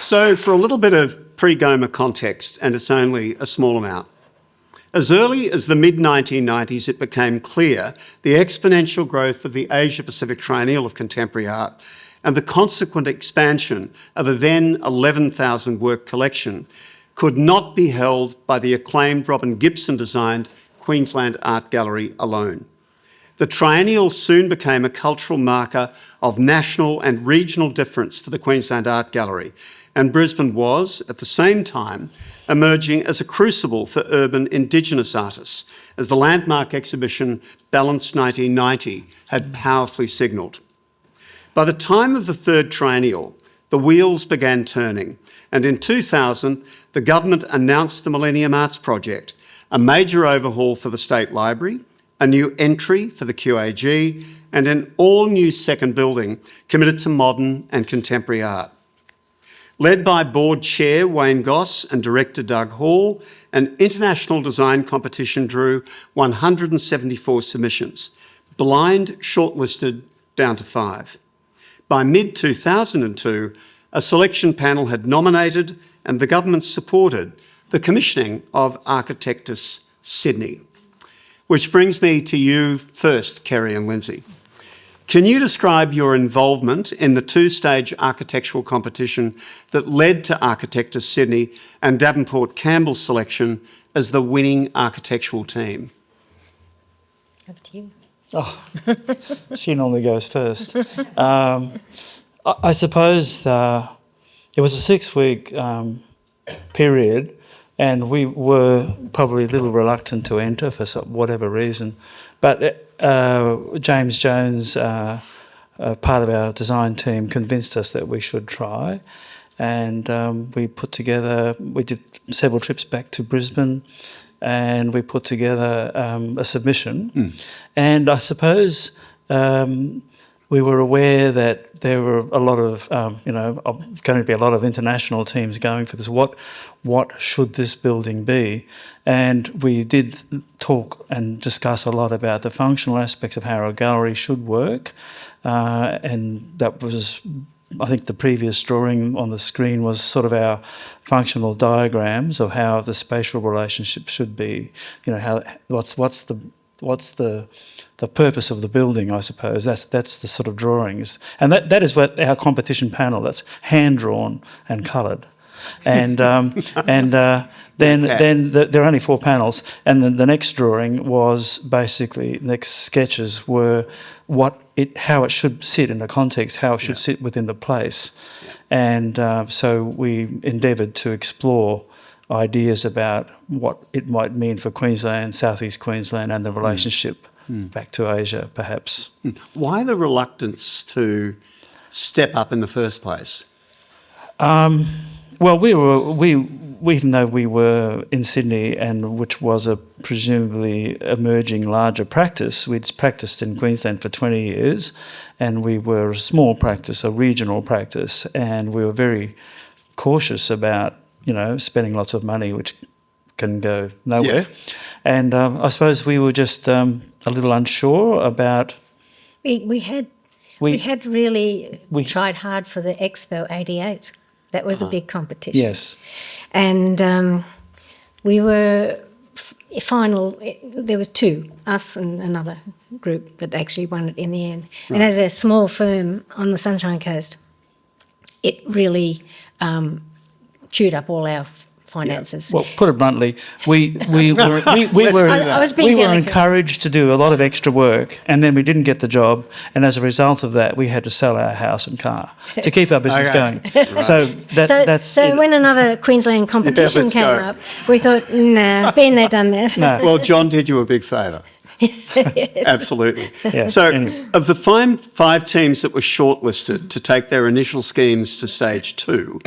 So for a little bit of pre-GOMA context, and it's only a small amount, as early as the mid-1990s, it became clear the exponential growth of the Asia-Pacific triennial of contemporary art and the consequent expansion of a then 11,000 work collection could not be held by the acclaimed Robin Gibson-designed Queensland Art Gallery alone. The triennial soon became a cultural marker of national and regional difference for the Queensland Art Gallery, and Brisbane was, at the same time, emerging as a crucible for urban Indigenous artists, as the landmark exhibition Balance 1990 had powerfully signalled. By the time of the third triennial, the wheels began turning, and in 2000, the government announced the Millennium Arts Project, a major overhaul for the State Library, a new entry for the QAG, and an all-new second building committed to modern and contemporary art. Led by board chair Wayne Goss and director Doug Hall, an international design competition drew 174 submissions, blind shortlisted down to 5. By mid-2002, a selection panel had nominated and the government supported the commissioning of Architectus Sydney. Which brings me to you first, Kerry and Lindsay. Can you describe your involvement in the two-stage architectural competition that led to Architectus Sydney and Davenport Campbell's selection as the winning architectural team? Over to you. Oh, she normally goes first. I suppose it was a 6-week period, and we were probably a little reluctant to enter for whatever reason. But James Jones, part of our design team, convinced us that we should try. And we did several trips back to Brisbane, and we put together a submission. And I suppose we were aware that there were a lot of, going to be a lot of international teams going for this. What should this building be? And we did talk and discuss a lot about the functional aspects of how a gallery should work. And that was, I think the previous drawing on the screen was sort of our functional diagrams of how the spatial relationship should be. You know, what's the purpose of the building, I suppose. That's the sort of drawings. And that is what our competition panel, that's hand-drawn and coloured. And then there are only 4 panels, and then the next drawing was basically, next sketches were how it should sit in the context, how it should sit within the place. And so we endeavoured to explore ideas about what it might mean for Queensland, Southeast Queensland, and the relationship back to Asia, perhaps. Why the reluctance to step up in the first place? Well, even though we were in Sydney, and which was a presumably emerging larger practice, we'd practiced in Queensland for 20 years, and we were a small practice, a regional practice, and we were very cautious about, spending lots of money, which can go nowhere. Yeah. And I suppose we were just a little unsure about. We had really tried hard for the Expo 88. That was a big competition. Yes. And we were final. There was 2, us and another group that actually won it in the end. Right. And as a small firm on the Sunshine Coast, it really chewed up all our finances. Yeah. Well, put it bluntly, we were encouraged to do a lot of extra work, and then we didn't get the job, and as a result of that, we had to sell our house and car to keep our business going. Right. So when another Queensland competition came up, we thought, nah, been there, done that. No. Well, John did you a big favour. Yes. Absolutely. Yeah. So of the 5 teams that were shortlisted to take their initial schemes to stage 2,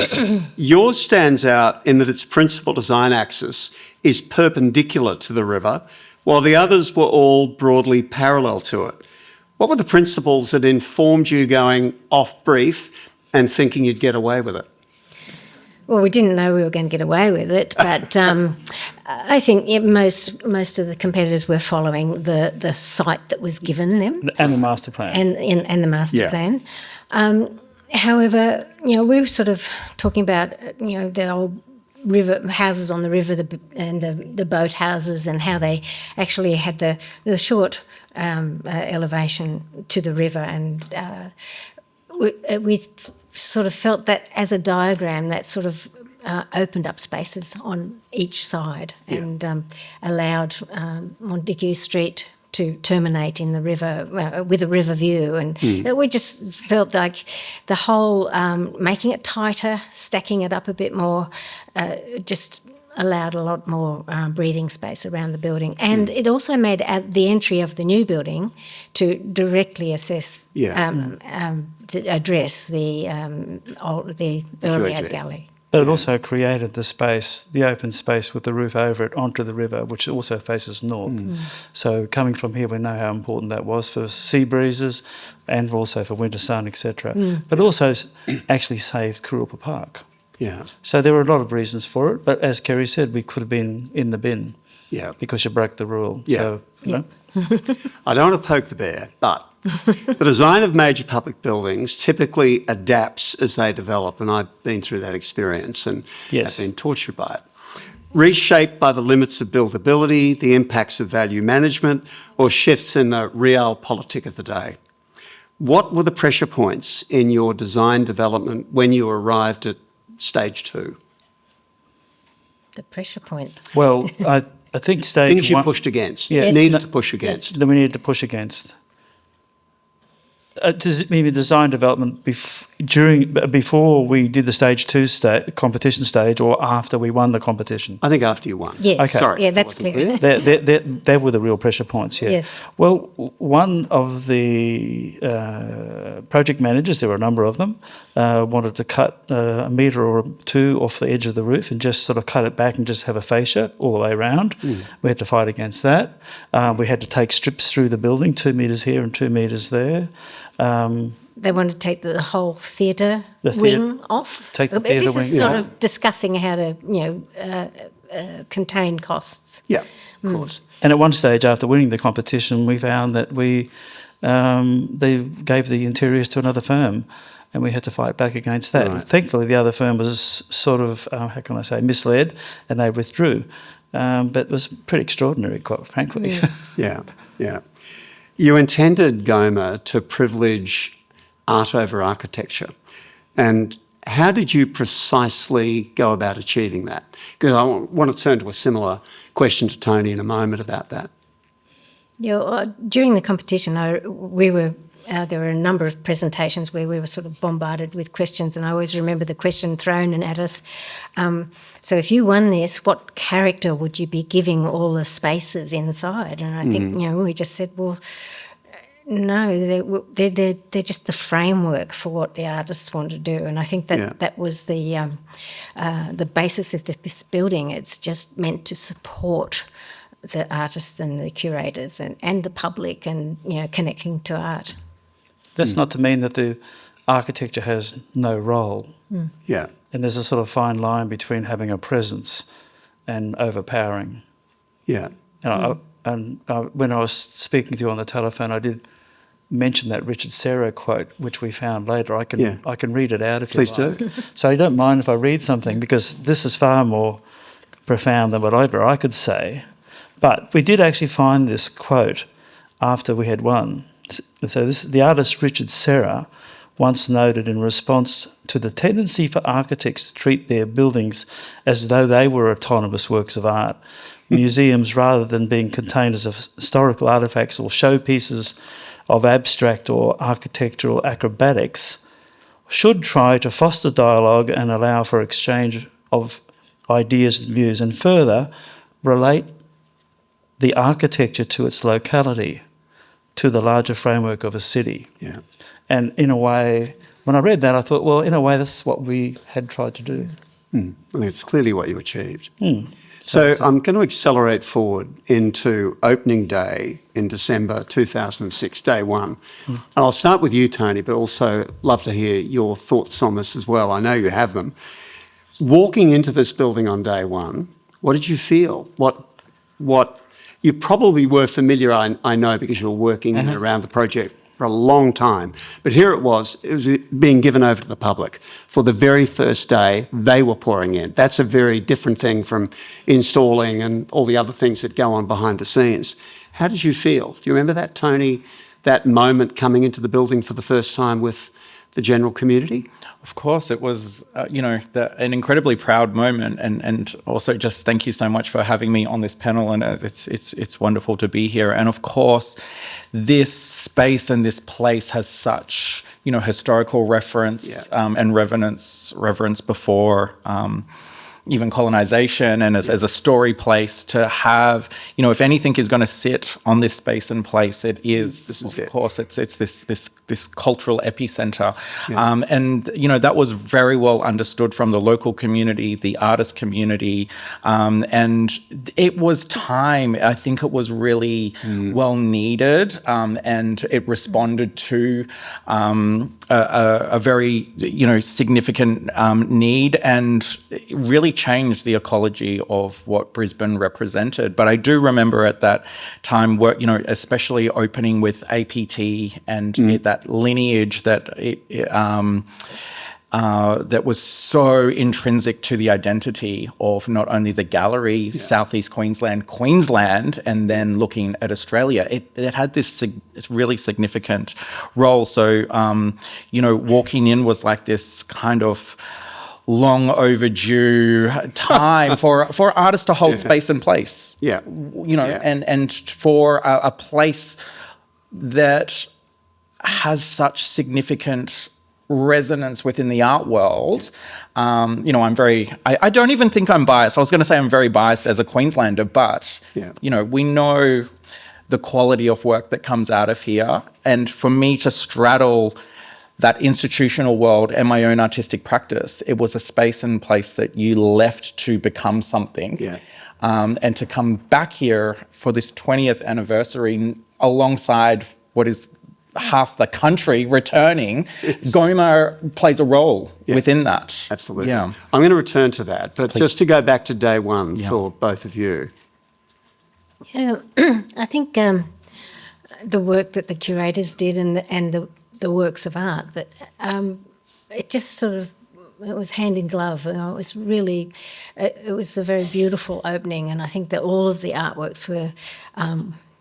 yours stands out in that its principal design axis is perpendicular to the river, while the others were all broadly parallel to it. What were the principles that informed you going off brief and thinking you'd get away with it? Well, we didn't know we were going to get away with it, but I think most of the competitors were following the site that was given them. And the master plan. And the master plan. However, we were sort of talking about, the old river houses on the river and the boat houses, and how they actually had the short elevation to the river, and we sort of felt that as a diagram that sort of opened up spaces on each side and allowed Montague Street to terminate in the river with a river view, and we just felt like the whole making it tighter, stacking it up a bit more, just allowed a lot more breathing space around the building, and it also made the entry of the new building to directly assess, to address the earlier galley. But it also created the space, the open space with the roof over it onto the river, which also faces north. So coming from here, we know how important that was for sea breezes and also for winter sun, etc. But also actually saved Kurupa Park. Yeah. So there were a lot of reasons for it. But as Kerry said, we could have been in the bin because you broke the rule. Yeah. So, you know. I don't want to poke the bear, but the design of major public buildings typically adapts as they develop, and I've been through that experience and have been tortured by it. Reshaped by the limits of buildability, the impacts of value management, or shifts in the realpolitik of the day. What were the pressure points in your design development when you arrived at stage 2? The pressure points. Well, I think stage Things you one, pushed against, Yes. needed to push against. that we needed to push against. Does it mean design development before we did the stage 2 competition stage, or after we won the competition? I think after you won. Yes. Okay. Sorry. Yeah, that's clear. They were the real pressure points, yeah. Yes. Well, one of the project managers, there were a number of them, wanted to cut a metre or 2 off the edge of the roof and just sort of cut it back and just have a fascia all the way around. We had to fight against that. We had to take strips through the building, 2 metres here and 2 metres there. They wanted to take the whole theatre wing off. Take the theatre wing. This is sort of discussing how to, contain costs. Yeah, of course. And at one stage, after winning the competition, we found that they gave the interiors to another firm, and we had to fight back against that. Right. Thankfully, the other firm was sort of, misled, and they withdrew. But it was pretty extraordinary, quite frankly. Yeah. You intended GOMA to privilege art over architecture. And how did you precisely go about achieving that? Because I want to turn to a similar question to Tony in a moment about that. Yeah, during the competition, there were a number of presentations where we were sort of bombarded with questions, and I always remember the question thrown at us. So if you won this, what character would you be giving all the spaces inside? And I think, we just said, well, no, they're just the framework for what the artists want to do. And I think that was the basis of this building. It's just meant to support the artists and the curators and the public, and, connecting to art. That's not to mean that the architecture has no role. Yeah. And there's a sort of fine line between having a presence and overpowering. Yeah. And when I was speaking to you on the telephone, I did mention that Richard Serra quote, which we found later. I can read it out if you like. Please do. So you don't mind if I read something, because this is far more profound than whatever I could say. But we did actually find this quote after we had won. So the artist Richard Serra once noted, in response to the tendency for architects to treat their buildings as though they were autonomous works of art, museums, rather than being containers of historical artefacts or showpieces of abstract or architectural acrobatics, should try to foster dialogue and allow for exchange of ideas and views, and further relate the architecture to its locality, to the larger framework of a city. Yeah. And in a way, when I read that, I thought, well, in a way, that's what we had tried to do. Well, it's clearly what you achieved. So I'm going to accelerate forward into opening day in December 2006, day 1. And I'll start with you, Tony, but also love to hear your thoughts on this as well. I know you have them. Walking into this building on day 1, what did you feel? What you probably were familiar, I know, because you were working in and around the project for a long time. But here it was being given over to the public. For the very first day, they were pouring in. That's a very different thing from installing and all the other things that go on behind the scenes. How did you feel? Do you remember that, Tony, that moment coming into the building for the first time with the general community? Of course, it was, an incredibly proud moment, and also just thank you so much for having me on this panel, and it's wonderful to be here. And of course, this space and this place has such, historical reference and reverence before even colonization, and as a story place to have, if anything is going to sit on this space and place, it is, of course, it's this cultural epicenter. And, that was very well understood from the local community, the artist community. And it was time. I think it was really well needed, and it responded to a very, significant need, and really changed the ecology of what Brisbane represented. But I do remember at that time, especially opening with APT and that lineage that that was so intrinsic to the identity of not only the gallery, Southeast Queensland, and then looking at Australia. It had this really significant role. So, walking in was like this kind of long overdue time for artists to hold space and place. And for a place that has such significant resonance within the art world. I don't even think I'm biased. I was going to say I'm very biased as a Queenslander, but, we know the quality of work that comes out of here. And for me to straddle that institutional world and my own artistic practice, it was a space and place that you left to become something. And to come back here for this 20th anniversary alongside what is half the country returning, GOMA plays a role within that. Absolutely. I'm going to return to that, but just to go back to day one for both of you. I think the work that the curators did and the works of art, that it just sort of, it was hand in glove. It was really, it was a very beautiful opening, and I think that all of the artworks were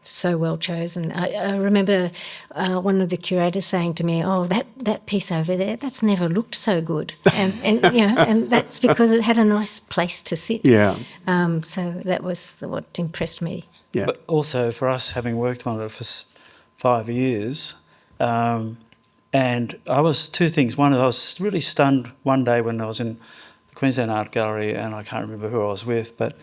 so well chosen. I remember one of the curators saying to me, "Oh, that piece over there, that's never looked so good," and that's because it had a nice place to sit. So that was what impressed me. But also for us, having worked on it for 5 years. And I was two things. One, I was really stunned one day when I was in the Queensland Art Gallery, and I can't remember who I was with, but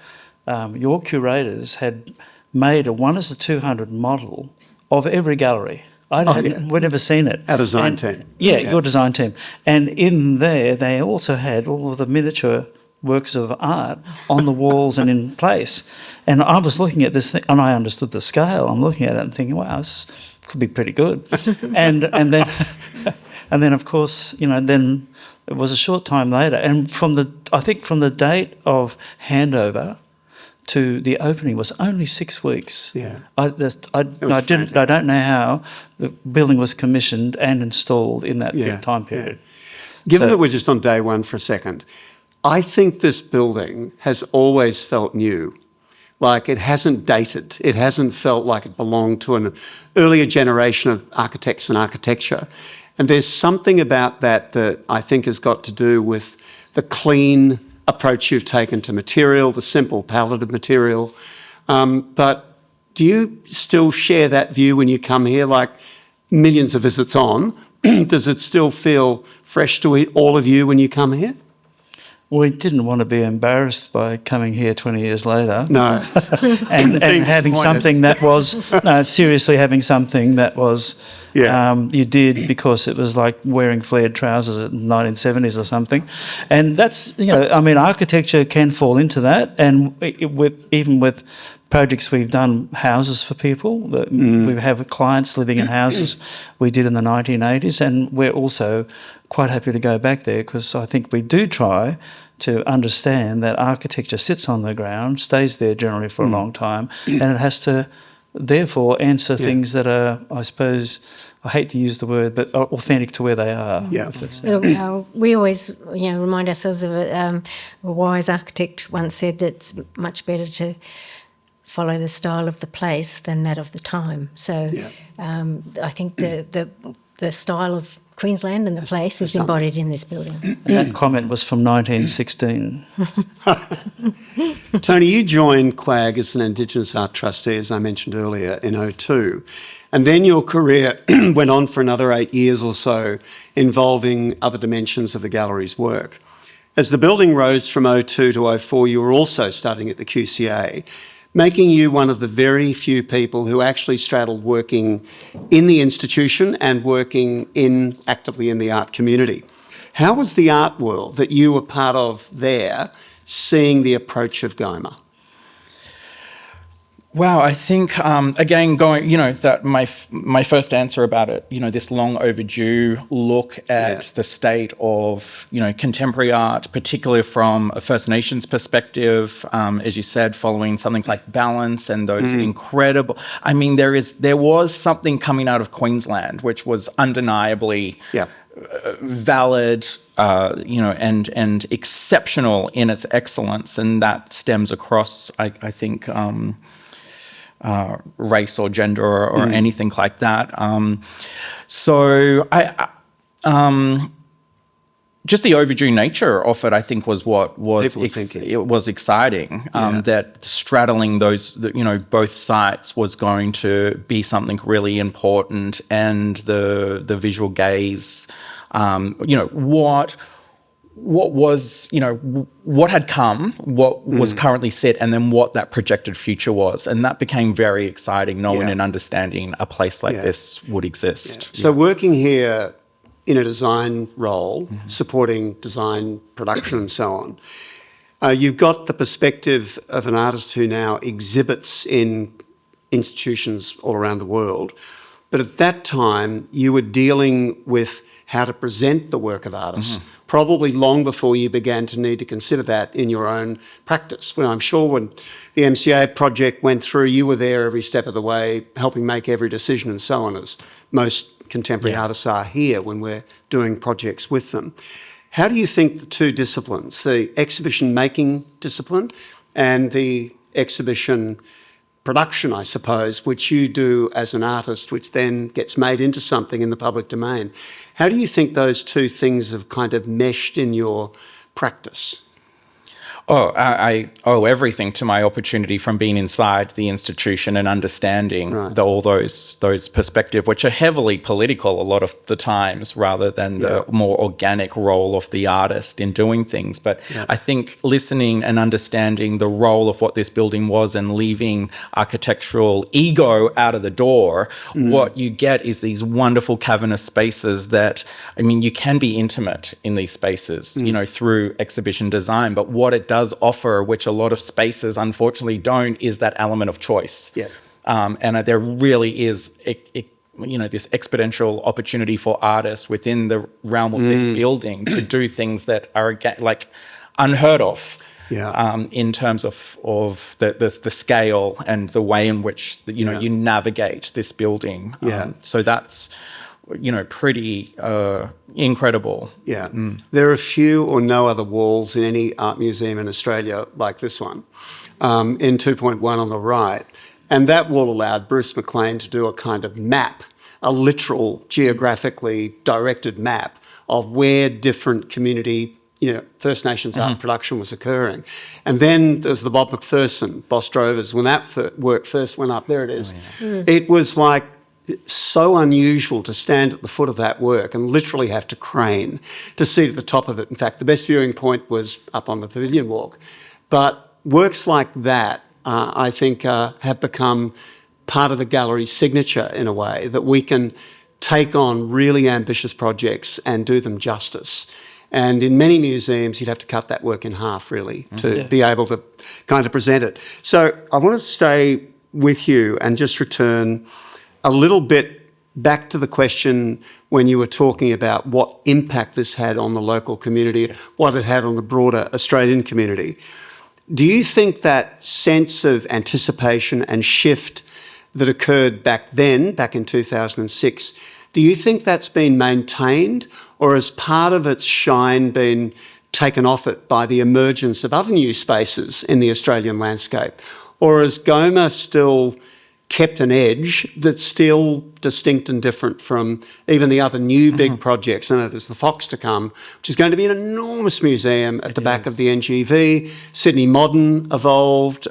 your curators had made a 1:200 model of every gallery. We'd never seen it. Our design team. Your design team. And in there, they also had all of the miniature works of art on the walls and in place. And I was looking at this thing, and I understood the scale. I'm looking at it and thinking, wow, this could be pretty good. and then of course, then it was a short time later, and from the date of handover to the opening was only 6 weeks. I don't know how the building was commissioned and installed in that time period. Given that we're just on day one for a second, I think this building has always felt new. Like it hasn't dated. It hasn't felt like it belonged to an earlier generation of architects and architecture. And there's something about that I think has got to do with the clean approach you've taken to material, the simple palette of material. But do you still share that view when you come here? Like millions of visits on, does it still feel fresh to all of you when you come here? We didn't want to be embarrassed by coming here 20 years later. No. and having something that was, seriously having something that was, you did because it was like wearing flared trousers in the 1970s or something. And that's, architecture can fall into that. And even with projects we've done, houses for people. We have clients living in houses we did in the 1980s, and we're also quite happy to go back there because I think we do try to understand that architecture sits on the ground, stays there generally for a long time, and it has to therefore answer things that are, I suppose, I hate to use the word, but authentic to where they are. Yeah. We always, remind ourselves of a wise architect once said it's much better to follow the style of the place than that of the time. So I think the style of Queensland and the place is embodied in this building. That comment was from 1916. Tony, you joined QAG as an Indigenous Art Trustee, as I mentioned earlier, in 2002. And then your career went on for another 8 years or so, involving other dimensions of the gallery's work. As the building rose from 2002 to 2004, you were also studying at the QCA, making you one of the very few people who actually straddled working in the institution and working actively in the art community. How was the art world that you were part of there seeing the approach of GOMA? Wow, I think, again, going, that my first answer about it, this long overdue look at the state of, contemporary art, particularly from a First Nations perspective, as you said, following something like Balance and those incredible, there was something coming out of Queensland, which was undeniably valid, and exceptional in its excellence. And that stems across, I think, race or gender or anything like that. So just the overdue nature of it, I think, was what was it was exciting. That straddling those, both sites was going to be something really important, and the visual gaze, what was, what had come, what was currently set, and then what that projected future was. And that became very exciting, knowing and understanding a place like this would exist. So working here in a design role, supporting design, production and so on, you've got the perspective of an artist who now exhibits in institutions all around the world. But at that time, you were dealing with how to present the work of artists, probably long before you began to need to consider that in your own practice. Well, I'm sure when the MCA project went through, you were there every step of the way, helping make every decision and so on, as most contemporary artists are here when we're doing projects with them. How do you think the two disciplines, the exhibition making discipline and the exhibition production, I suppose, which you do as an artist, which then gets made into something in the public domain. How do you think those two things have kind of meshed in your practice? Oh, I owe everything to my opportunity from being inside the institution and understanding all those perspectives, which are heavily political a lot of the times, rather than the more organic role of the artist in doing things. But I think listening and understanding the role of what this building was and leaving architectural ego out of the door, what you get is these wonderful cavernous spaces that, you can be intimate in these spaces, through exhibition design, but what it does offer, which a lot of spaces unfortunately don't, is that element of choice. And there really is this exponential opportunity for artists within the realm of this building to do things that are like unheard of. In terms of the scale and the way in which you navigate this building. So that's pretty incredible. There are few or no other walls in any art museum in Australia like this one, in 2.1 on the right. And that wall allowed Bruce McLean to do a kind of map, a literal, geographically directed map of where different community, First Nations art production was occurring. And then there was the Bob McPherson, Boss Drovers. When that work first went up, there it is. It was like so unusual to stand at the foot of that work and literally have to crane to see to the top of it. In fact, the best viewing point was up on the pavilion walk. But works like that, I think, have become part of the gallery's signature in a way, that we can take on really ambitious projects and do them justice. And in many museums, you'd have to cut that work in half, really, to be able to kind of present it. So I want to stay with you and just return a little bit back to the question when you were talking about what impact this had on the local community, what it had on the broader Australian community. Do you think that sense of anticipation and shift that occurred back then, back in 2006, Do you think that's been maintained, or has part of its shine been taken off it by the emergence of other new spaces in the Australian landscape? Or has GOMA still kept an edge that's still distinct and different from even the other new big projects? I know there's the Fox to come, which is going to be an enormous museum at the back of the NGV. Sydney Modern evolved,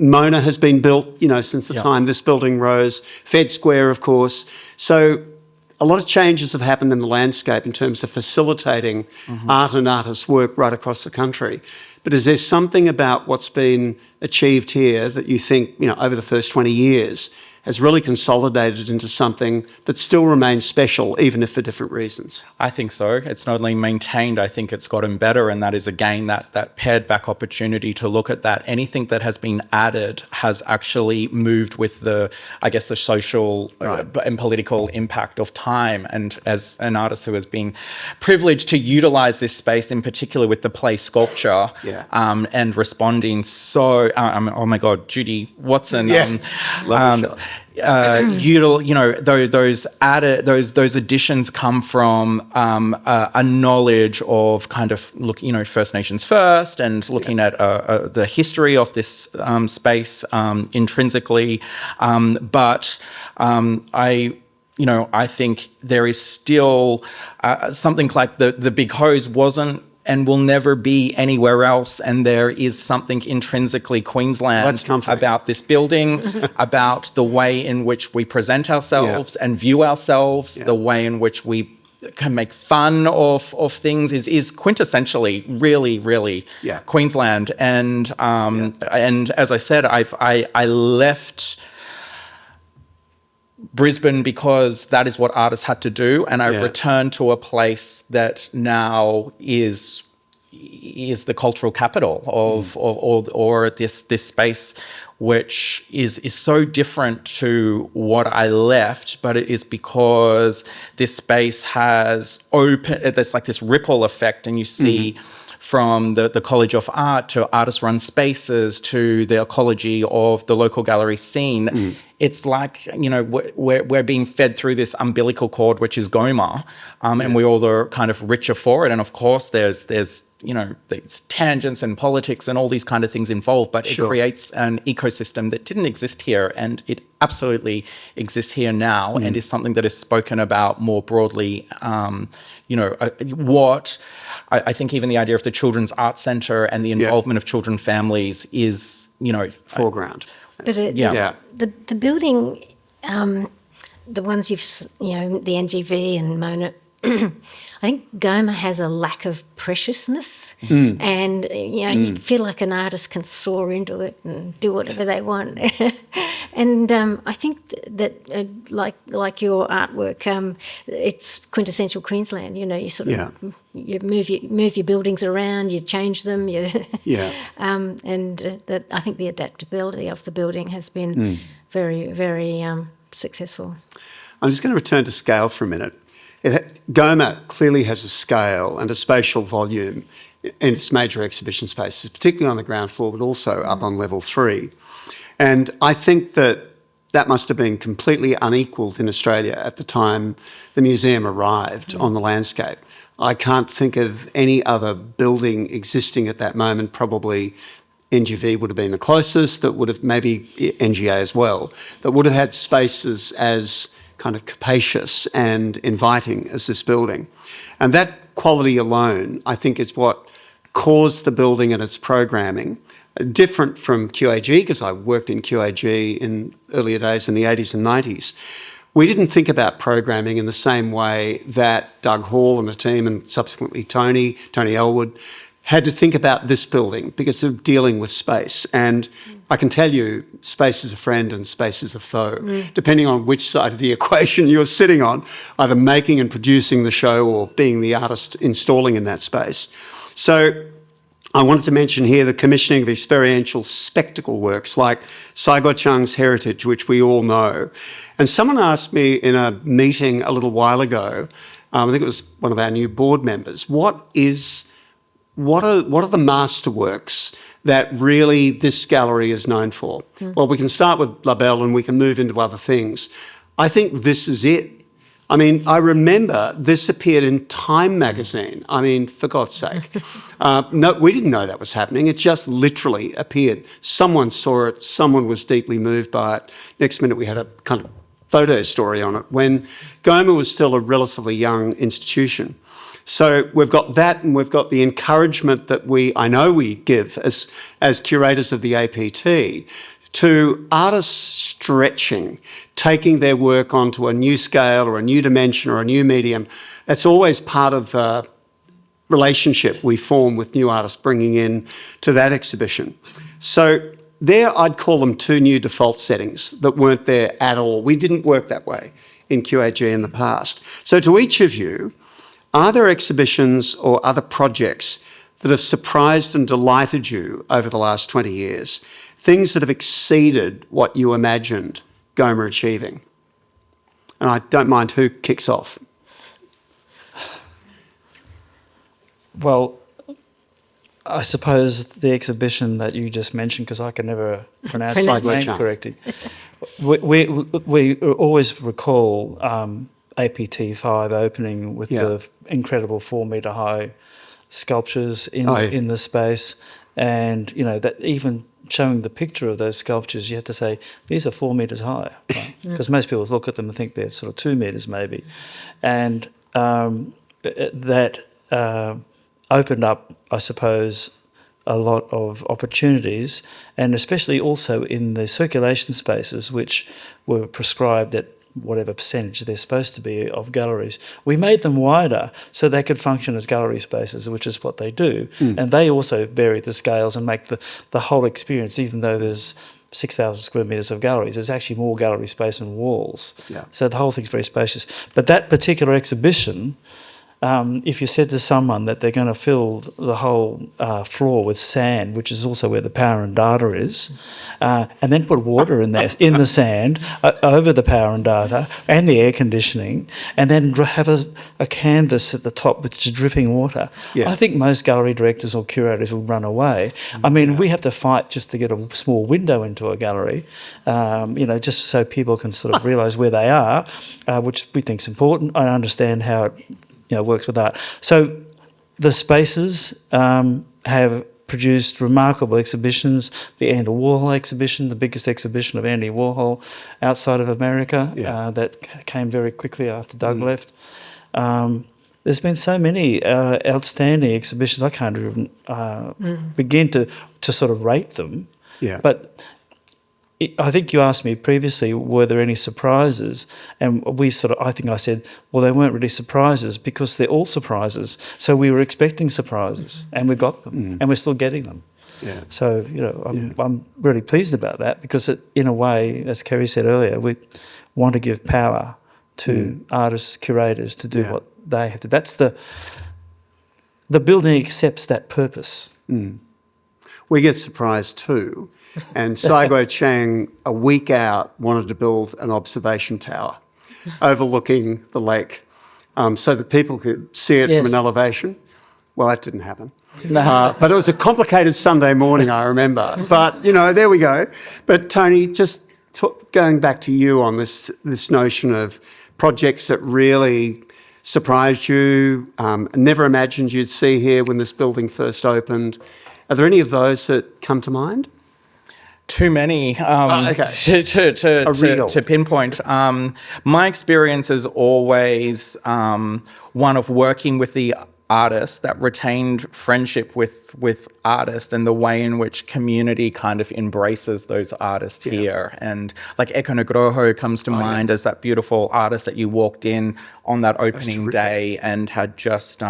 Mona has been built, since the time this building rose. Fed Square, of course. So a lot of changes have happened in the landscape in terms of facilitating art and artists' work right across the country. But is there something about what's been achieved here that you think, over the first 20 years has really consolidated into something that still remains special, even if for different reasons? I think so. It's not only maintained, I think it's gotten better, and that is, again, that pared back opportunity to look at that. Anything that has been added has actually moved with the social and political impact of time. And as an artist who has been privileged to utilise this space, in particular with the play sculpture, and responding oh my God, Judy Watson, those additions come from a knowledge of kind of First Nations first, and looking at the history of this space intrinsically, but I think there is still something like the Big Hose wasn't and will never be anywhere else. And there is something intrinsically Queensland about this building, about the way in which we present ourselves and view ourselves, the way in which we can make fun of things is quintessentially really Queensland. And as I said, I left Brisbane because that is what artists had to do, and I returned to a place that now is the cultural capital of or this space, which is so different to what I left, but it is because this space has there's like this ripple effect, and you see from the College of Art to artist-run spaces to the ecology of the local gallery scene. It's like, we're being fed through this umbilical cord, which is GOMA, and we all are kind of richer for it. And of course, there's there's tangents and politics and all these kind of things involved, but it creates an ecosystem that didn't exist here, and it absolutely exists here now, and is something that is spoken about more broadly. What I think even the idea of the Children's Art Centre and the involvement of children families is, foreground. But the building, the ones the NGV and Mona, I think GOMA has a lack of preciousness, and you feel like an artist can soar into it and do whatever they want. And I think that like your artwork, it's quintessential Queensland. You sort of you move your buildings around, you change them, and that I think the adaptability of the building has been very, very successful. I'm just going to return to scale for a minute. GOMA clearly has a scale and a spatial volume in its major exhibition spaces, particularly on the ground floor, but also up on level 3. And I think that must have been completely unequalled in Australia at the time the museum arrived on the landscape. I can't think of any other building existing at that moment. Probably NGV would have been the closest, that would have, maybe NGA as well, that would have had spaces as kind of capacious and inviting as this building. And that quality alone, I think, is what caused the building and its programming, different from QAG, because I worked in QAG in earlier days in the 80s and 90s. We didn't think about programming in the same way that Doug Hall and the team, and subsequently Tony Elwood, had to think about this building because of dealing with space. And I can tell you, space is a friend and space is a foe, depending on which side of the equation you're sitting on, either making and producing the show or being the artist installing in that space. So I wanted to mention here the commissioning of experiential spectacle works like Saigo Chung's Heritage, which we all know. And someone asked me in a meeting a little while ago, I think it was one of our new board members, what are the masterworks that really this gallery is known for? Well, we can start with La Belle and we can move into other things. I think this is it. I mean, I remember this appeared in Time magazine. I mean, for God's sake. No, we didn't know that was happening. It just literally appeared. Someone saw it. Someone was deeply moved by it. Next minute, we had a kind of photo story on it when GOMA was still a relatively young institution. So we've got that, and we've got the encouragement that I know we give as curators of the APT to artists stretching, taking their work onto a new scale or a new dimension or a new medium. That's always part of the relationship we form with new artists bringing in to that exhibition. So there I'd call them two new default settings that weren't there at all. We didn't work that way in QAG in the past. So to each of you, are there exhibitions or other projects that have surprised and delighted you over the last 20 years? Things that have exceeded what you imagined GOMA achieving? And I don't mind who kicks off. Well, I suppose the exhibition that you just mentioned, because I can never pronounce his name correctly. We always recall APT 5 opening with the incredible 4 metre high sculptures in the space, and that even showing the picture of those sculptures, you have to say these are 4 metres high, because most people look at them and think they're sort of 2 metres maybe, and that opened up, I suppose, a lot of opportunities, and especially also in the circulation spaces, which were prescribed at whatever percentage they're supposed to be of galleries. We made them wider so they could function as gallery spaces, which is what they do. And they also vary the scales and make the whole experience, even though there's 6,000 square metres of galleries, there's actually more gallery space and walls. Yeah. So the whole thing's very spacious. But that particular exhibition, if you said to someone that they're going to fill the whole floor with sand, which is also where the power and data is, and then put water in there, in the sand, over the power and data and the air conditioning, and then have a canvas at the top which is dripping water, I think most gallery directors or curators will run away. I mean, we have to fight just to get a small window into a gallery, just so people can sort of realise where they are, which we think is important. I understand how it works with that. So the spaces have produced remarkable exhibitions. The Andy Warhol exhibition, the biggest exhibition of Andy Warhol outside of America, that came very quickly after Doug left. There's been so many outstanding exhibitions, I can't even begin to sort of rate them. Yeah. But I think you asked me previously, were there any surprises? And I think I said, well, they weren't really surprises because they're all surprises. So we were expecting surprises and we got them and we're still getting them. Yeah. So, I'm really pleased about that because in a way, as Kerry said earlier, we want to give power to artists, curators to do what they have to. That's the building accepts that purpose. We get surprised too. And Saigo Chang, a week out, wanted to build an observation tower overlooking the lake so that people could see it from an elevation. Well, that didn't happen. No. But it was a complicated Sunday morning, I remember. But, there we go. But Tony, just going back to you on this notion of projects that really surprised you, never imagined you'd see here when this building first opened. Are there any of those that come to mind? Too many to pinpoint. My experience is always one of working with the artist that retained friendship with artists and the way in which community kind of embraces those artists here. And like Eko Nugroho comes to mind as that beautiful artist that you walked in on that opening day and had just,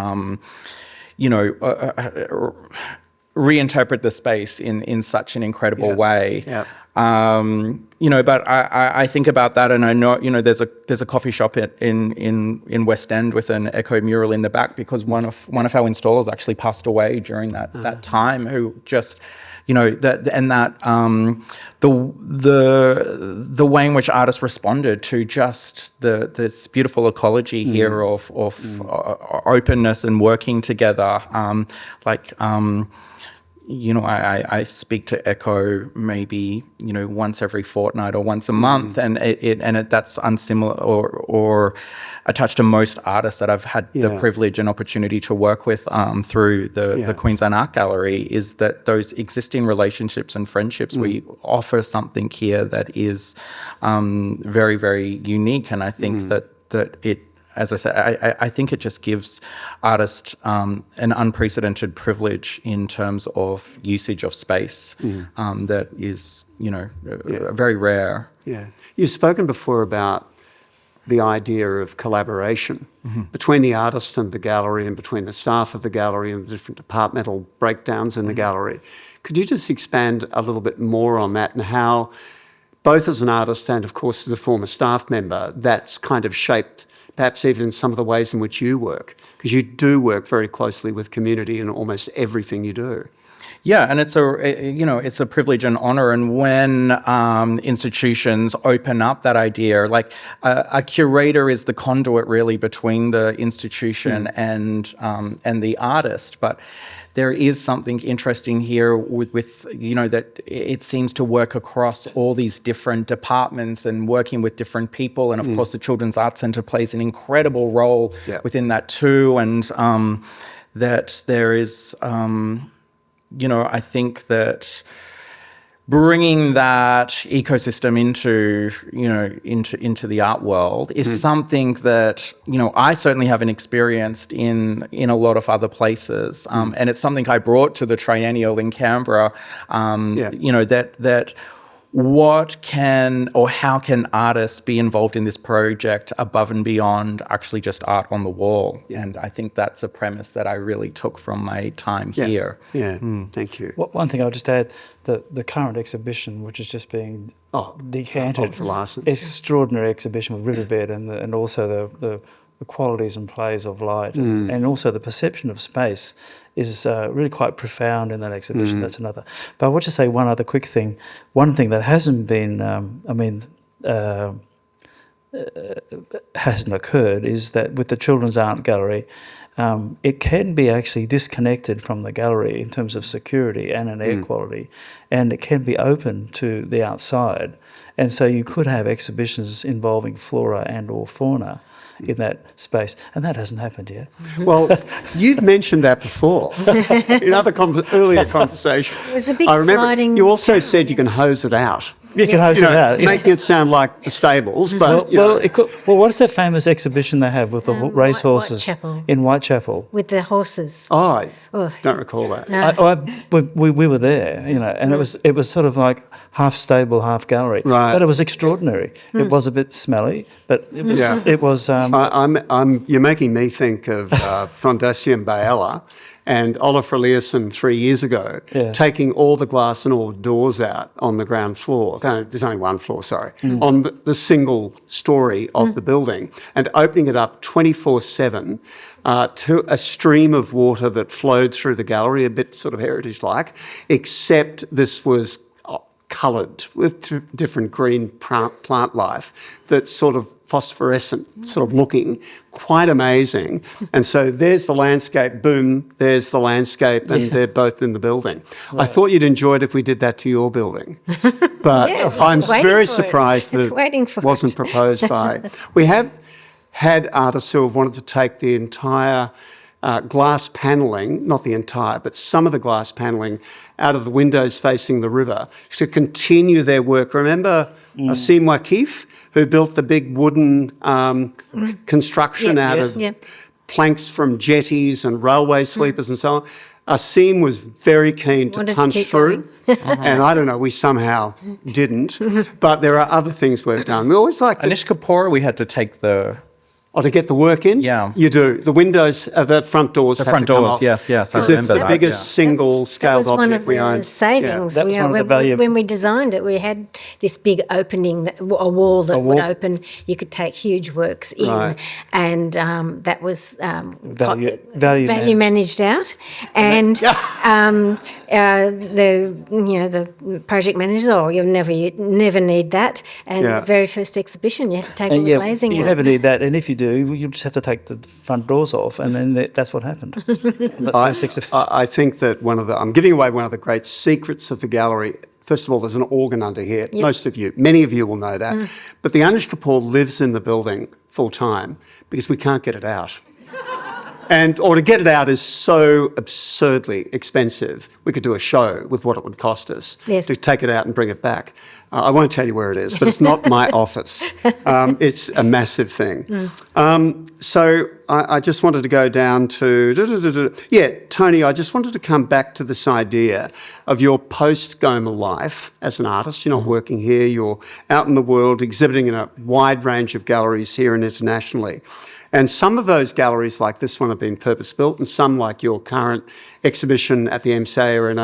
reinterpret the space in such an incredible way. Yeah. But I think about that, and I know there's a coffee shop in West End with an Echo mural in the back because one of our installers actually passed away during that time. Who just the way in which artists responded to just this beautiful ecology here of openness and working together, I speak to Echo maybe, once every fortnight or once a month, and that's unsimilar or attached to most artists that I've had the privilege and opportunity to work with through the Queensland Art Gallery, is that those existing relationships and friendships, we offer something here that is very, very unique. And I think that it, as I said, I think it just gives artists an unprecedented privilege in terms of usage of space that is, very rare. Yeah. You've spoken before about the idea of collaboration between the artist and the gallery, and between the staff of the gallery and the different departmental breakdowns in the gallery. Could you just expand a little bit more on that, and how, both as an artist and, of course, as a former staff member, that's kind of shaped perhaps even some of the ways in which you work? Because you do work very closely with community in almost everything you do. Yeah, and it's a privilege and honour. And when institutions open up that idea, like a curator is the conduit really between the institution and the artist. But there is something interesting here with that it seems to work across all these different departments and working with different people. And of course, the Children's Arts Centre plays an incredible role within that too. And that there is, I think that bringing that ecosystem into the art world is something that I certainly haven't experienced in a lot of other places, and it's something I brought to the triennial in Canberra. That what can or how can artists be involved in this project above and beyond actually just art on the wall? And I think that's a premise that I really took from my time here. Thank you. One thing I'll just add, the current exhibition, which is just being decanted, for Larson. Extraordinary exhibition with Riverbed, and also the qualities and plays of light, and also the perception of space is really quite profound in that exhibition. That's another. But I want to say one other quick thing. One thing that hasn't been, hasn't occurred, is that with the Children's Art Gallery, it can be actually disconnected from the gallery in terms of security and an air quality, and it can be open to the outside. And so you could have exhibitions involving flora and or fauna in that space, and that hasn't happened yet. Well, you've mentioned that before in other earlier conversations. It was a big I remember sliding... you also said you can hose it out. You can hose it out. Making it sound like the stables, but what's that famous exhibition they have with the racehorses Whitechapel. in Whitechapel? With the horses. I don't recall that. No. We were there, and it was sort of like half stable, half gallery. Right. But it was extraordinary. It was a bit smelly, but it was. You're making me think of Fondation Baella and Oliver Eliasson 3 years ago, taking all the glass and all the doors out on the ground floor. There's only one floor, sorry, on the single story of the building, and opening it up 24/7 to a stream of water that flowed through the gallery, a bit sort of heritage-like, except this was coloured with different green plant life that's sort of phosphorescent sort of looking, quite amazing. And so there's the landscape, boom, there's the landscape, and they're both in the building. Right. I thought you'd enjoy it if we did that to your building. But I'm very surprised that it wasn't proposed by... We have had artists who have wanted to take the entire glass panelling, not the entire, but some of the glass panelling out of the windows facing the river to continue their work. Remember Asim Wakif, who built the big wooden construction out of planks from jetties and railway sleepers and so on. Asim was very keen to punch through, and I don't know, we somehow didn't, but there are other things we've done. We always like to... Anish Kapoor, we had to take the... Oh, to get the work in? Yeah. You do. The windows, the front doors have to come off. Yes, I because remember it's the biggest single-scaled object we own. That was one of the savings. That was one of the value. When we designed it, we had this big opening, a wall that would open. You could take huge works in, and that was value managed out. And the project managers, you'll never need that. And Yeah. the very first exhibition, you had to take all the yeah, glazing you out. never need that, and if you do, you just have to take the front doors off, and then that's what happened. I think that I'm giving away one of the great secrets of the gallery. First of all, there's an organ under here. Yep. Many of you will know that. But the Anushkapur lives in the building full time because we can't get it out. Or to get it out is so absurdly expensive. We could do a show with what it would cost us to take it out and bring it back. I won't tell you where it is, but it's not my office. It's a massive thing. So I just wanted to go down to... Tony, I just wanted to come back to this idea of your post-GOMA life as an artist. You're not working here. You're out in the world exhibiting in a wide range of galleries here and internationally. And some of those galleries, like this one, have been purpose-built, and some, like your current exhibition at the MCA, are in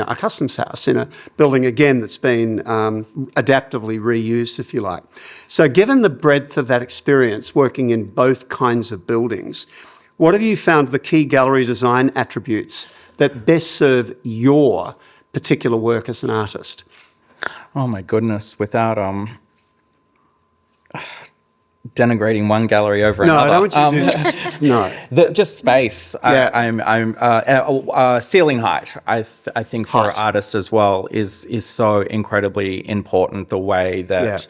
a customs house, in a building, again, that's been adaptively reused, if you like. So given the breadth of that experience working in both kinds of buildings, what have you found the key gallery design attributes that best serve your particular work as an artist? Oh, my goodness. Without... denigrating one gallery over another. No, I don't want you to do that. No. Just space. Yeah. Ceiling height, I think for an artist as well is so incredibly important. The way that,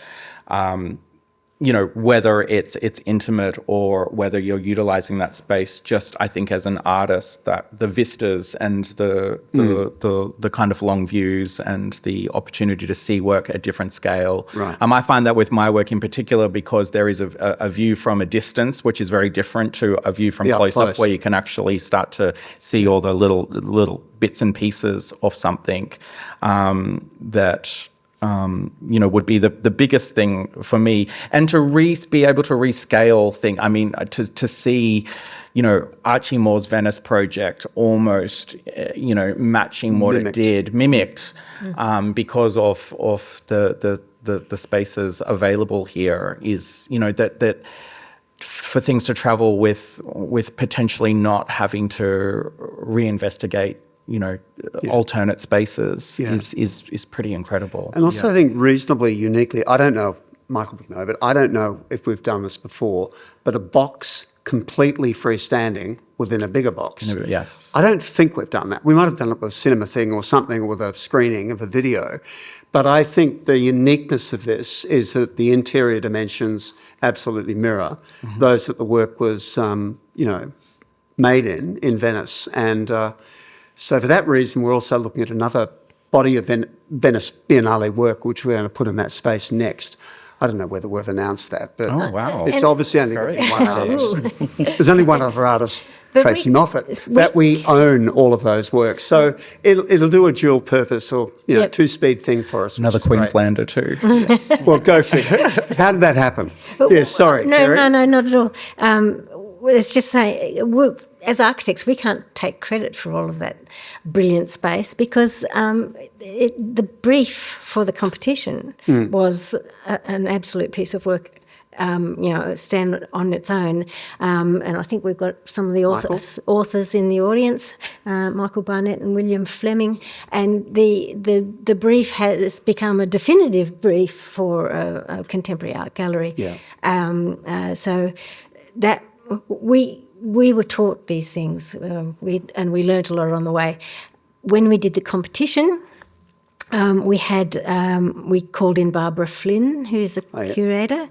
whether it's intimate or whether you're utilizing that space, just I think as an artist, that the vistas and the kind of long views and the opportunity to see work at different scale. Right. I find that with my work in particular, because there is a view from a distance, which is very different to a view from close up, where you can actually start to see all the little bits and pieces of something that... would be the biggest thing for me, and to be able to rescale things. I mean, to see, Archie Moore's Venice project almost, matching what it did, mimicked, because of the spaces available here is, that for things to travel with potentially not having to reinvestigate alternate spaces is pretty incredible. And also I think reasonably uniquely, I don't know if Michael would know, but I don't know if we've done this before, but a box completely freestanding within a bigger box. Yes. I don't think we've done that. We might have done it with a cinema thing or something, with a screening of a video. But I think the uniqueness of this is that the interior dimensions absolutely mirror those that the work was, made in Venice. And so for that reason, we're also looking at another body of Venice Biennale work, which we're going to put in that space next. I don't know whether we've announced that, but it's obviously only one artist. There's only one other artist, Tracy Moffat, that we own all of those works. So it'll do a dual purpose or two-speed thing for us. Another Queenslander too. Yes. Well, go figure. How did that happen? Sorry, Kerry. No, not at all. Let's just say, as architects, we can't take credit for all of that brilliant space, because the brief for the competition was an absolute piece of work, stand on its own. And I think we've got some of the authors in the audience, Michael Barnett and William Fleming, and the brief has become a definitive brief for a contemporary art gallery. Yeah. So that we were taught these things, we learnt a lot on the way. When we did the competition, we called in Barbara Flynn, who's a curator,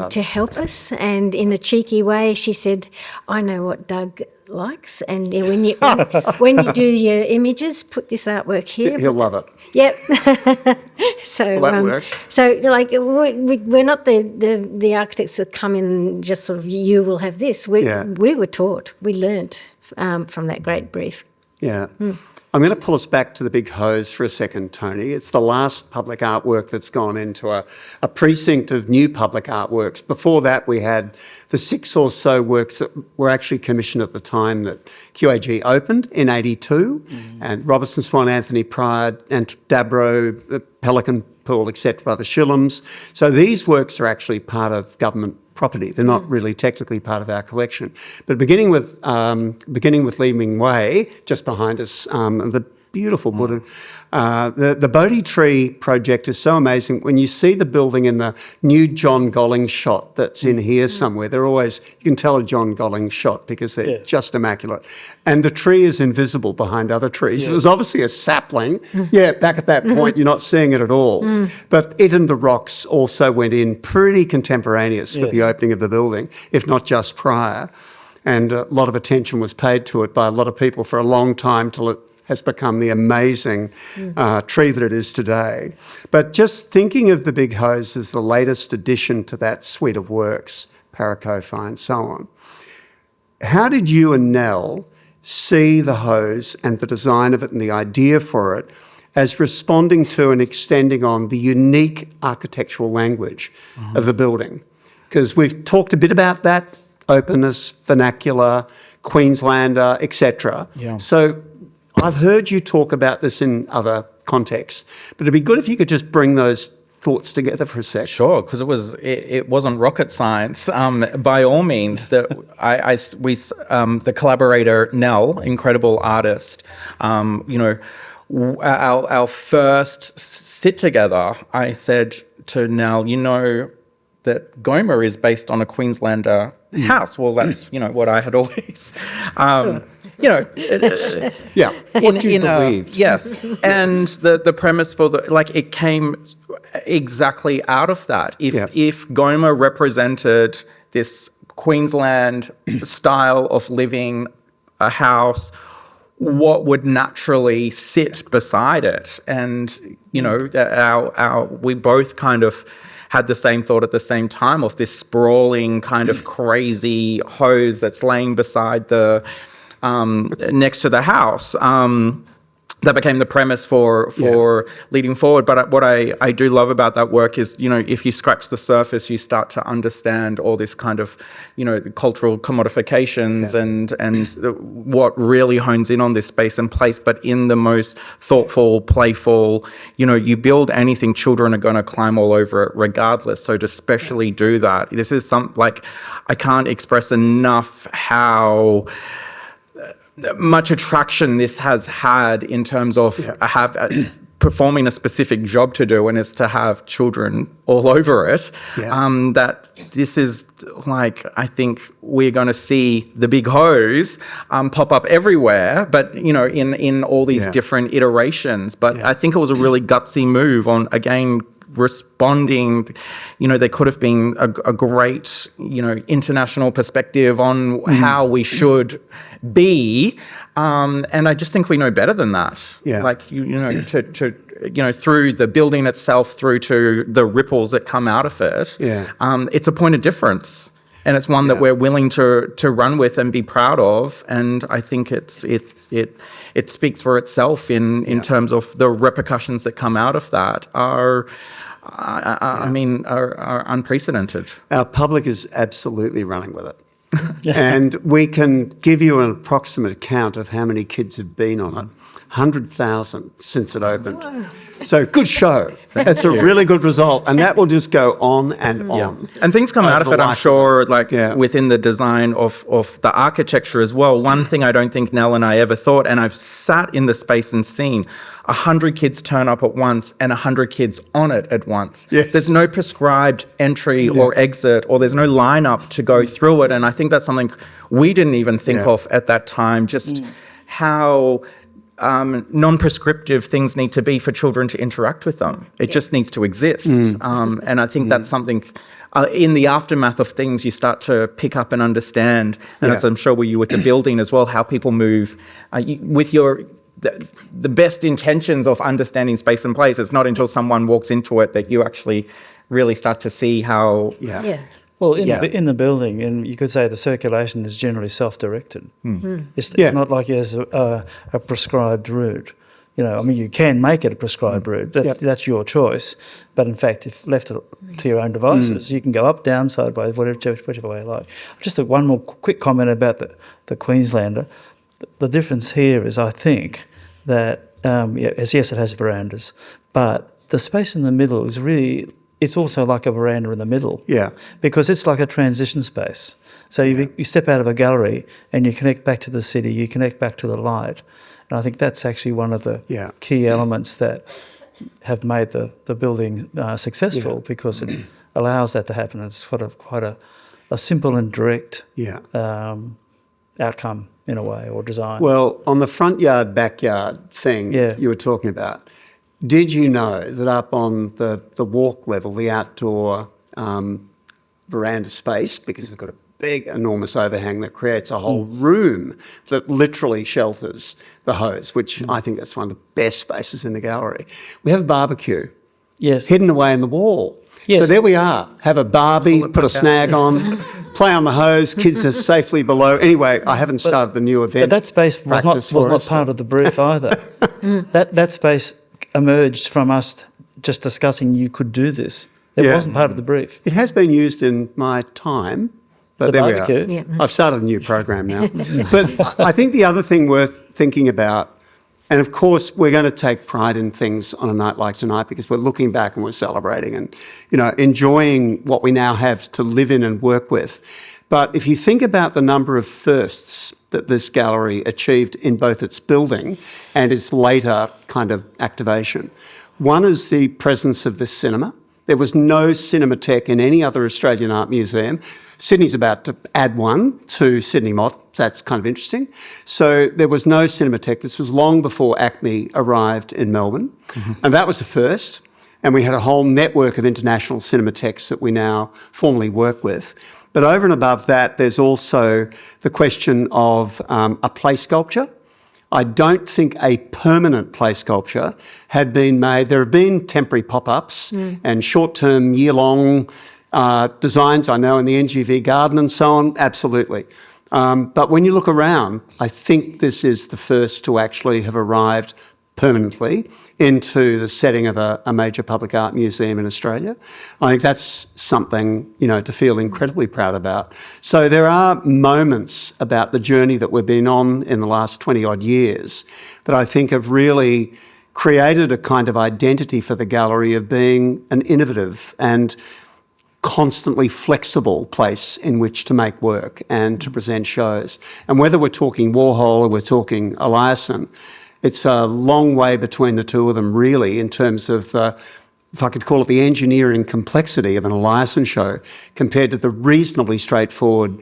to help us. And in a cheeky way, she said, "I know what Doug likes, and when you do your images, put this artwork here." He'll love it. Yep. So that worked. So we're not the architects that come in and just sort of, you will have this. We were taught, we learnt from that great brief. Yeah. I'm going to pull us back to the big hose for a second, Tony. It's the last public artwork that's gone into a precinct of new public artworks. Before that, we had the 6 or so works that were actually commissioned at the time that QAG opened in 82, and Robertson Swan, Anthony Pride, and Dabro, Pelican Pool, etc., by the Shillams. So these works are actually part of government property. They're not really technically part of our collection. But beginning with Leaving Way, just behind us, the beautiful Buddha. The Bodhi tree project is so amazing. When you see the building in the new John Golling shot that's in here somewhere, they're always, you can tell a John Golling shot because they're just immaculate. And the tree is invisible behind other trees. It was obviously a sapling. Back at that point, you're not seeing it at all. But it and the rocks also went in pretty contemporaneous with the opening of the building, if not just prior. And a lot of attention was paid to it by a lot of people for a long time till it has become the amazing tree that it is today. But just thinking of the Big Hose as the latest addition to that suite of works, Paracofi and so on, how did you and Nell see the hose and the design of it and the idea for it as responding to and extending on the unique architectural language of the building? Because we've talked a bit about that, openness, vernacular, Queenslander, etc. So I've heard you talk about this in other contexts, but it'd be good if you could just bring those thoughts together for a sec. Sure, because it wasn't rocket science. By all means, the collaborator Nell, incredible artist, our first sit together, I said to Nell, that GOMA is based on a Queenslander house. Well, that's what I had always. What you believed. Yes, and the premise for it came exactly out of that. If GOMA represented this Queensland style of living, a house, what would naturally sit beside it? And we both kind of had the same thought at the same time of this sprawling kind of crazy hose that's laying beside the next to the house. That became the premise for leading forward. But what I do love about that work is, if you scratch the surface, you start to understand all this kind of, cultural commodifications and what really hones in on this space and place, but in the most thoughtful, playful, you build anything, children are going to climb all over it regardless. So to specially do that, this is I can't express enough how much attraction this has had in terms of performing a specific job to do, and it's to have children all over it. That this is I think we're going to see the Big Hose pop up everywhere, but in all these different iterations. But I think it was a really gutsy move on, again, responding. There could have been a great international perspective on how we should be, and I just think we know better than that. Through the building itself, through to the ripples that come out of it, it's a point of difference, and it's one that we're willing to run with and be proud of. And I think it speaks for itself in terms of the repercussions that come out of that are unprecedented. Our public is absolutely running with it. And we can give you an approximate count of how many kids have been on it. 100,000 since it opened. So good show. That's a really good result. And that will just go on and on. And things come out of it, I'm sure, within the design of the architecture as well. One thing I don't think Nell and I ever thought, and I've sat in the space and seen 100 kids turn up at once and 100 kids on it at once. There's no prescribed entry or exit, or there's no lineup to go through it. And I think that's something we didn't even think of at that time, just how non-prescriptive things need to be for children to interact with them. It just needs to exist. And I think that's something in the aftermath of things you start to pick up and understand. And as I'm sure with you with the building as well, how people move with the best intentions of understanding space and place. It's not until someone walks into it that you actually really start to see how... Well, in the building, and you could say the circulation is generally self-directed. It's not like there's a prescribed route. You can make it a prescribed route. That's your choice. But in fact, if left to your own devices, you can go up, down, sideways, whichever way you like. Just one more quick comment about the Queenslander. The difference here is, I think, that, yes, it has verandas, but the space in the middle is really... It's also like a veranda in the middle. Because it's like a transition space. So you step out of a gallery and you connect back to the city, you connect back to the light. And I think that's actually one of the key elements that have made the building successful because it allows that to happen. It's quite a simple and direct outcome in a way, or design. Well, on the front yard, backyard thing you were talking about, did you know that up on the walk level, the outdoor veranda space, because we've got a big, enormous overhang that creates a whole room that literally shelters the hose, which I think that's one of the best spaces in the gallery. We have a barbecue hidden away in the wall. Yes. So there we are. Have a barbie, put a snag on, play on the hose, kids are safely below. Anyway, I haven't started the new event. But that space was not part of the brief either. That space emerged from us just discussing you could do this. It wasn't part of the brief. It has been used in my time, but there we are. Yeah. I've started a new program now. But I think the other thing worth thinking about, and of course we're going to take pride in things on a night like tonight because we're looking back and we're celebrating and, you know, enjoying what we now have to live in and work with. But if you think about the number of firsts that this gallery achieved in both its building and its later kind of activation, one is the presence of this cinema. There was no cinematheque in any other Australian art museum. Sydney's about to add one to Sydney Mott. That's kind of interesting. So there was no cinematheque. This was long before ACME arrived in Melbourne. And that was the first. And we had a whole network of international cinematheques that we now formally work with. But over and above that, there's also the question of a play sculpture. I don't think a permanent play sculpture had been made. There have been temporary pop-ups and short-term, year-long designs, I know, in the NGV garden and so on, absolutely. But when you look around, I think this is the first to actually have arrived permanently into the setting of a major public art museum in Australia. I think that's something, you know, to feel incredibly proud about. So there are moments about the journey that we've been on in the last 20-odd years that I think have really created a kind of identity for the gallery of being an innovative and constantly flexible place in which to make work and to present shows. And whether we're talking Warhol or we're talking Eliasson, it's a long way between the two of them, really, in terms of the, if I could call it, the engineering complexity of an Eliasson show compared to the reasonably straightforward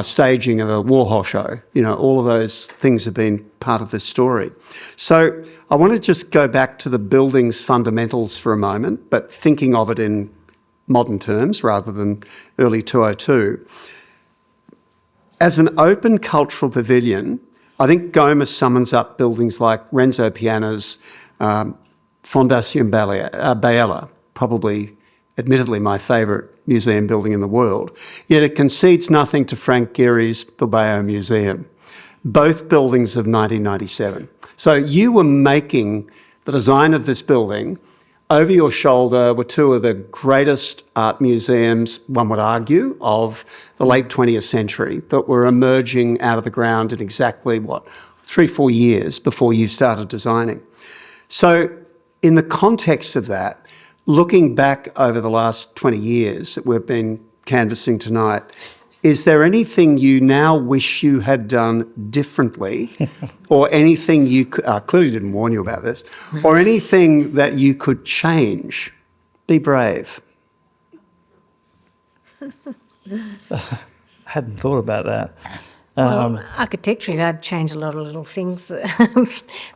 staging of a Warhol show. You know, all of those things have been part of this story. So I want to just go back to the building's fundamentals for a moment, but thinking of it in modern terms rather than early 202. As an open cultural pavilion, I think GOMA summons up buildings like Renzo Piano's Fondazione Bella, probably, admittedly, my favourite museum building in the world, yet it concedes nothing to Frank Gehry's Bilbao Museum, both buildings of 1997. So you were making the design of this building. Over your shoulder were two of the greatest art museums, one would argue, of the late 20th century that were emerging out of the ground in exactly, 3-4 years before you started designing. So in the context of that, looking back over the last 20 years that we've been canvassing tonight, is there anything you now wish you had done differently or anything you could, clearly didn't warn you about this, or anything that you could change? Be brave. I hadn't thought about that. Well, architecturally, I'd change a lot of little things.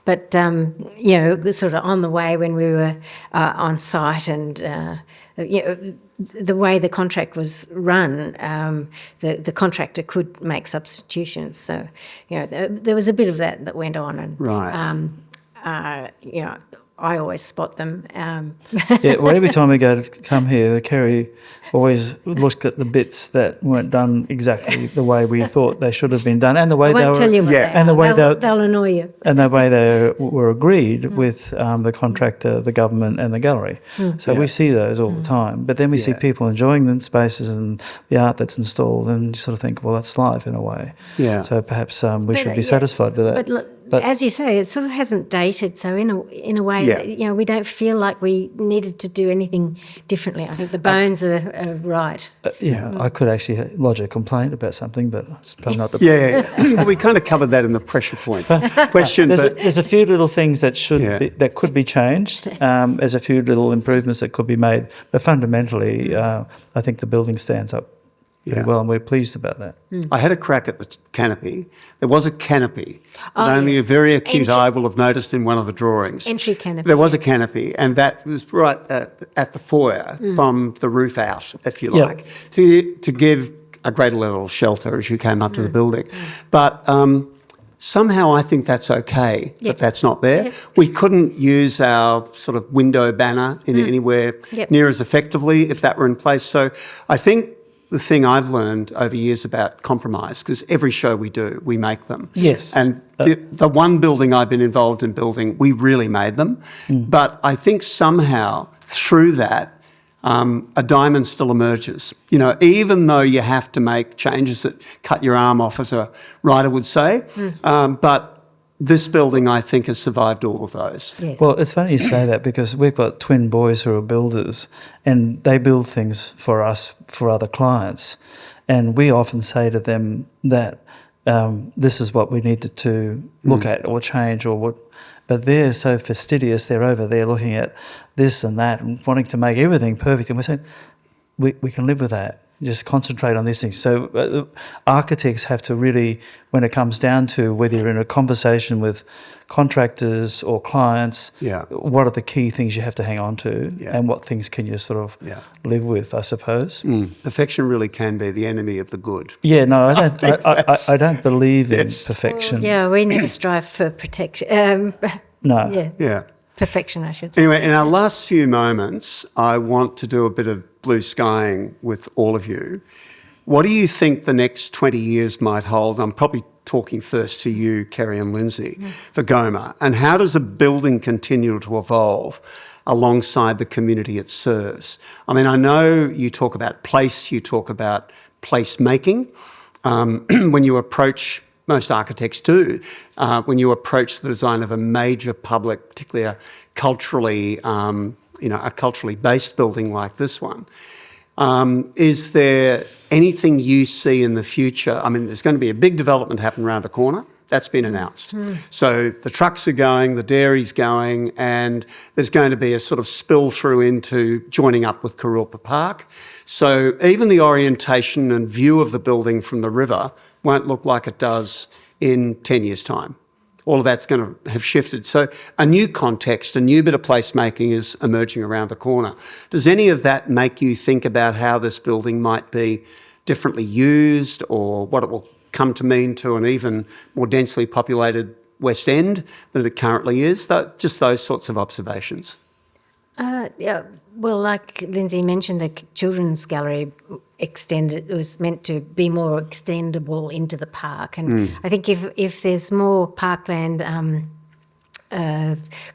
But, you know, sort of on the way when we were on site and, you know, the way the contract was run, the contractor could make substitutions. So, you know, there was a bit of that went on. And, you know, I always spot them. Yeah, well, every time we come here, the Kerry always looked at the bits that weren't done exactly the way we thought they should have been done, and the way I won't tell you what they and the way they'll annoy you, and the way they were agreed with the contractor, the government, and the gallery. So we see those all the time, but then we see people enjoying the spaces and the art that's installed, and you sort of think, well, that's life in a way. Yeah. So perhaps we should be satisfied with that. as you say, it sort of hasn't dated. So in a way, Yeah. that, we don't feel like we needed to do anything differently. I think the bones are right. I could actually lodge a complaint about something, but it's probably not the Yeah. Well, we kind of covered that in the pressure point question. There's a few little things that that could be changed. There's a few little improvements that could be made, but fundamentally, I think the building stands up very well, and we're pleased about that. I had a crack at the canopy. There was a canopy that only yes. a very acute eye will have noticed in one of the drawings. Entry canopy. There was a canopy, and that was right at the foyer from the roof out, if you Yep. like, to give a greater level of shelter as you came up to the building. But somehow I think that's okay that that's not there. We couldn't use our sort of window banner in anywhere near as effectively if that were in place. So I think the thing I've learned over years about compromise, because every show we do, we make them. Yes. And the one building I've been involved in building, we really made them. But I think somehow through that, a diamond still emerges. Even though you have to make changes that cut your arm off, as a writer would say. But this building, I think, has survived all of those. Yes. Well, it's funny you say that because we've got twin boys who are builders and they build things for us, for other clients. And we often say to them that this is what we needed to look at or change or what. But they're so fastidious, they're over there looking at this and that and wanting to make everything perfect. And we're saying, we can live with that. Just concentrate on these things. So architects have to really, when it comes down to whether you're in a conversation with contractors or clients, what are the key things you have to hang on to and what things can you sort of live with, I suppose. Perfection really can be the enemy of the good. Yeah, no, I don't believe in perfection. Yeah, we never strive for protection. No. Yeah. Perfection, I should say. Anyway, in our last few moments, I want to do a bit of blue skying with all of you. What do you think the next 20 years might hold? I'm probably talking first to you, Kerry and Lindsay, for GOMA. And how does a building continue to evolve alongside the community it serves? I mean, I know you talk about place, you talk about place making. When you approach, most architects do, when you approach the design of a major public, particularly a culturally based building like this one, is there anything you see in the future? I mean, there's going to be a big development happen around the corner. That's been announced. So the trucks are going, the dairy's going, and there's going to be a sort of spill through into joining up with Kurilpa Park. So even the orientation and view of the building from the river won't look like it does in 10 years' time. All of that's going to have shifted. So a new context, a new bit of placemaking is emerging around the corner. Does any of that make you think about how this building might be differently used or what it will come to mean to an even more densely populated West End than it currently is? Just those sorts of observations. Well, like Lindsay mentioned, the children's gallery extended. It was meant to be more extendable into the park, and I think if there's more parkland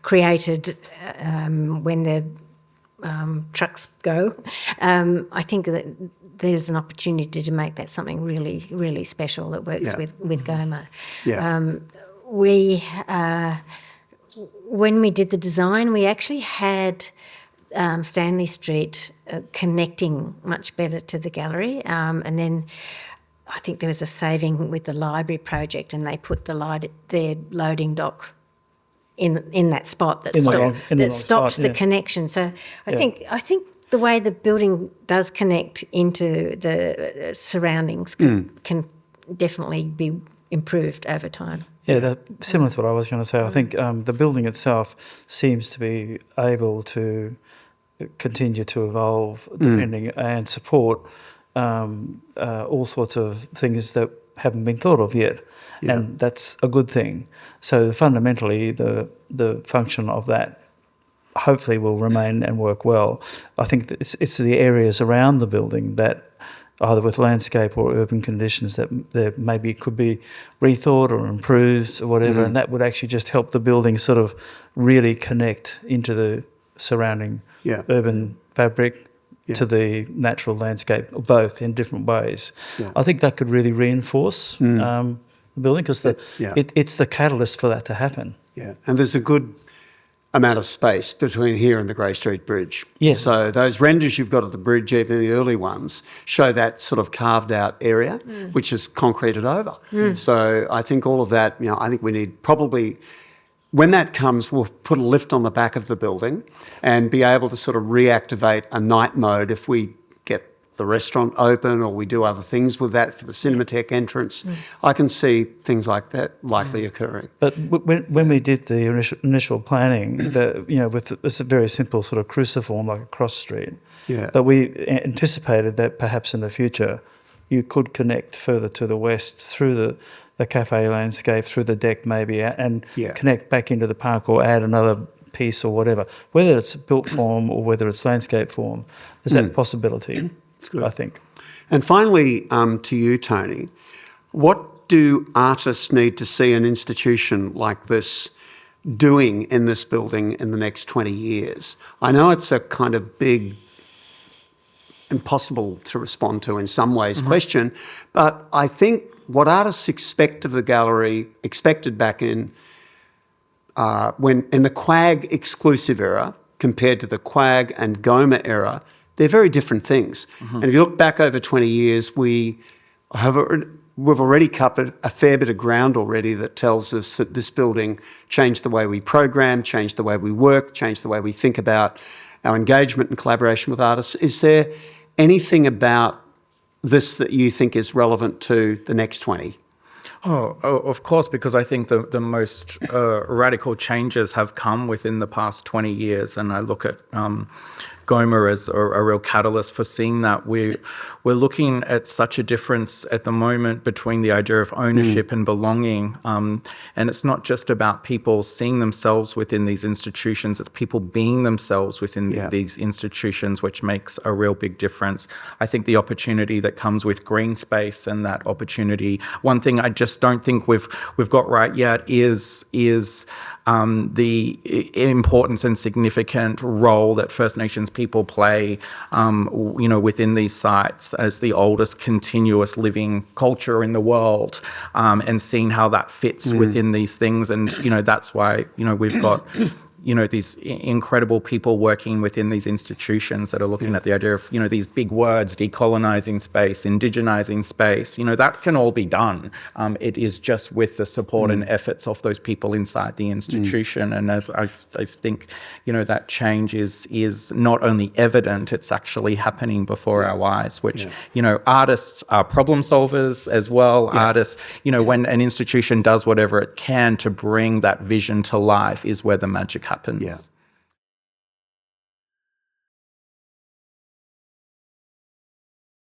created when the trucks go, I think that there's an opportunity to make that something really, really special that works with GOMA. When we did the design, we actually had Stanley Street connecting much better to the gallery, and then I think there was a saving with the library project, and they put their loading dock in that spot that stopped the connection. So I think the way the building does connect into the surroundings can definitely be improved over time. Yeah, similar to what I was going to say. I think the building itself seems to be able to continue to evolve depending and support all sorts of things that haven't been thought of yet. And that's a good thing. So fundamentally, the function of that hopefully will remain and work well. I think that it's the areas around the building that either with landscape or urban conditions that there maybe could be rethought or improved or whatever, and that would actually just help the building sort of really connect into the surrounding urban fabric to the natural landscape, both in different ways. I think that could really reinforce the building, because it's the catalyst for that to happen. Yeah, and there's a good amount of space between here and the Grey Street Bridge. Yes. So those renders you've got at the bridge, even the early ones, show that sort of carved out area, which is concreted over. So I think all of that, I think we need probably, when that comes, we'll put a lift on the back of the building and be able to sort of reactivate a night mode if we get the restaurant open or we do other things with that for the Cinematheque entrance. I can see things like that likely occurring. But when we did the initial planning, with it's a very simple sort of cruciform like a cross street. Yeah. But we anticipated that perhaps in the future you could connect further to the west through the cafe landscape, through the deck maybe, and connect back into the park or add another piece or whatever. Whether it's built form or whether it's landscape form, there's that possibility. Good. I think. And finally, to you, Tony, what do artists need to see an institution like this doing in this building in the next 20 years? I know it's a kind of big, impossible to respond to in some ways question, but I think what artists expect of the gallery, expected back in when in the QAG exclusive era compared to the QAG and GOMA era, they're very different things. And if you look back over 20 years, we've already covered a fair bit of ground already that tells us that this building changed the way we program, changed the way we work, changed the way we think about our engagement and collaboration with artists. Is there anything about this that you think is relevant to the next 20? Oh, of course, because I think the most radical changes have come within the past 20 years, and I look at GOMA as a real catalyst for seeing that. We're looking at such a difference at the moment between the idea of ownership and belonging, and it's not just about people seeing themselves within these institutions, it's people being themselves within these institutions, which makes a real big difference. I think the opportunity that comes with green space and that opportunity, one thing I just don't think we've got right yet is the importance and significant role that First Nations people play, within these sites as the oldest continuous living culture in the world, and seeing how that fits within these things. And, that's why, we've got these incredible people working within these institutions that are looking at the idea of, these big words, decolonising space, indigenising space, that can all be done. It is just with the support and efforts of those people inside the institution. And as I think, that change is not only evident, it's actually happening before our eyes, which, artists are problem solvers as well. Artists, when an institution does whatever it can to bring that vision to life is where the magic happens. Yeah.